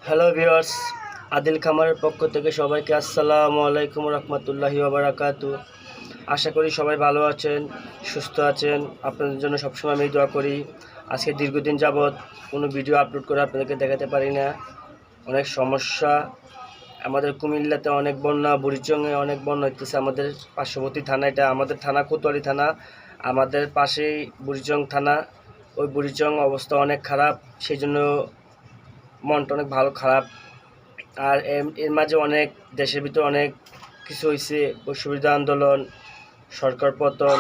Hello viewers, Adil খামারের পক্ষ থেকে সবাইকে আসসালামু আলাইকুম রহমতুল্লাহি ওয়া বারাকাতুহু। আশা করি সবাই ভালো আছেন, সুস্থ আছেন। আপনাদের জন্য সবসময় আমি দোয়া করি। আজকে দীর্ঘদিন যাবৎ কোনো ভিডিও আপলোড করে আপনাদেরকে দেখাতে পারি না, অনেক সমস্যা। আমাদের কুমিল্লাতে অনেক বন্যা, বুড়িচংয়ে অনেক বন্যা হইতেছে। আমাদের পার্শ্ববর্তী থানা, এটা আমাদের থানা কোতোয়ালি থানা, আমাদের পাশেই বুড়িচং থানা। ওই বুড়িচং অবস্থা অনেক খারাপ, সেই জন্য মনটা অনেক খারাপ। আর এর মাঝে অনেক দেশের ভিতরে অনেক কিছু হয়েছে, অসুবিধা আন্দোলন, সরকার পতন,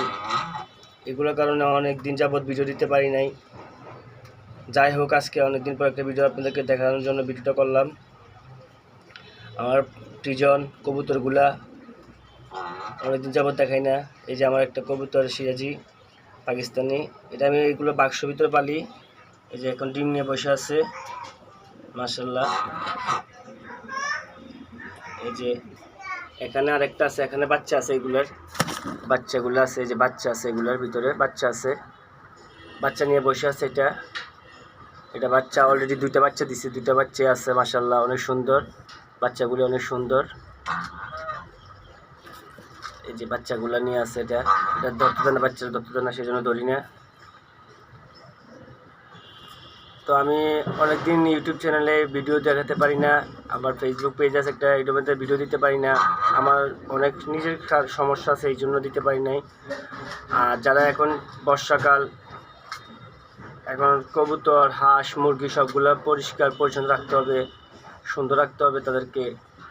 এগুলোর কারণে অনেক দিন যাবৎ ভিডিও দিতে পারি নাই। যাই হোক, আজকে অনেকদিন পর একটা ভিডিও আপনাদেরকে দেখানোর জন্য ভিডিওটা করলাম। আমার প্রিজন কবুতরগুলা অনেকদিন যাবৎ দেখাই না। এই যে আমার একটা কবুতর সিরাজি পাকিস্তানি, এটা আমি এইগুলো বাক্স ভিতরে পালি। এই যে এখন ডিম নিয়ে বসে আছে, মাশাআল্লাহ। এই যে এখানে আরেকটা আছে, এখানে বাচ্চা আছে, এগুলার বাচ্চাগুলো আছে। এই যে বাচ্চা আছে, এগুলার ভিতরে বাচ্চা আছে, বাচ্চা নিয়ে বসে আছে। এটা বাচ্চা অলরেডি দুইটা বাচ্চা দিছে, দুইটা বাচ্চা আছে, মাশাআল্লাহ, অনেক সুন্দর বাচ্চাগুলো, অনেক সুন্দর। এই যে বাচ্চাগুলো নিয়ে আছে, এটা দত্তদানা, বাচ্চার দত্তদানা, সেই জন্য ধরি না। তো আমি অনেকদিন ইউটিউব চ্যানেলে ভিডিও দেখাতে পারি না, আমার ফেসবুক পেজ আছে একটা, ইউটিউবে ভিডিও দিতে পারি না। আমার অনেক নিজের সমস্যা আছে, এই জন্য দিতে পারি নাই। আর যারা এখন বর্ষাকাল, এখন কবুতর, হাঁস, মুরগি সবগুলো পরিষ্কার পরিচ্ছন্ন রাখতে হবে, সুন্দর রাখতে হবে তাদেরকে,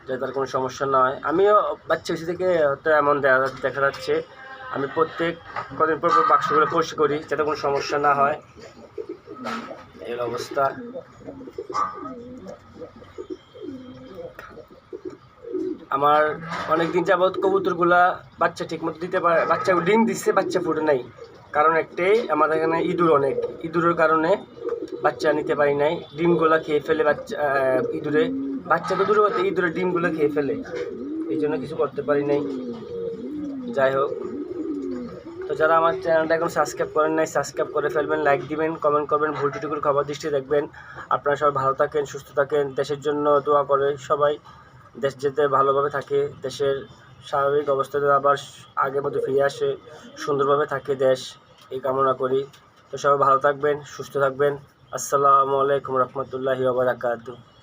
যাতে তার কোনো সমস্যা না হয়। আমিও বাচ্চা বেশি থেকে হয়তো এমন দেখা যাচ্ছে, আমি প্রত্যেক কদিন পর বাক্সগুলো পরিষ্কার করি যাতে কোনো সমস্যা না হয়। এর অবস্থা। আমার অনেকদিন যাবৎ কবুতরগুলা বাচ্চা ঠিকমতো দিতে পারে, বাচ্চাগুলো ডিম দিচ্ছে, বাচ্চা ফুটে নাই। কারণ একটাই, আমাদের এখানে ইঁদুরের কারণে বাচ্চা নিতে পারি নাই। ডিমগুলা খেয়ে ফেলে বাচ্চা তো দূরে হতে ইঁদুরের ডিমগুলো খেয়ে ফেলে, এই জন্য কিছু করতে পারি নাই। যাই হোক, তো যারা আমার চ্যানেলটা এখন সাবস্ক্রাইব করেন নাই, সাবস্ক্রাইব করে ফেলবেন, লাইক দিবেন, কমেন্ট করবেন, ভুল ত্রুটিগুলো খবর দৃষ্টি দেখবেন। আপনারা সবাই ভালো থাকেন, সুস্থ থাকেন, দেশের জন্য দোয়া করে সবাই, দেশ যেতে ভালোভাবে থাকে, দেশের স্বাভাবিক অবস্থাতে আবার আগের মতো ফিরে আসে, সুন্দরভাবে থাকে দেশ, এই কামনা করি। তো সবাই ভালো থাকবেন, সুস্থ থাকবেন। আসসালামু আলাইকুম রহমতুল্লাহি ওয়া বারাকাতুহু।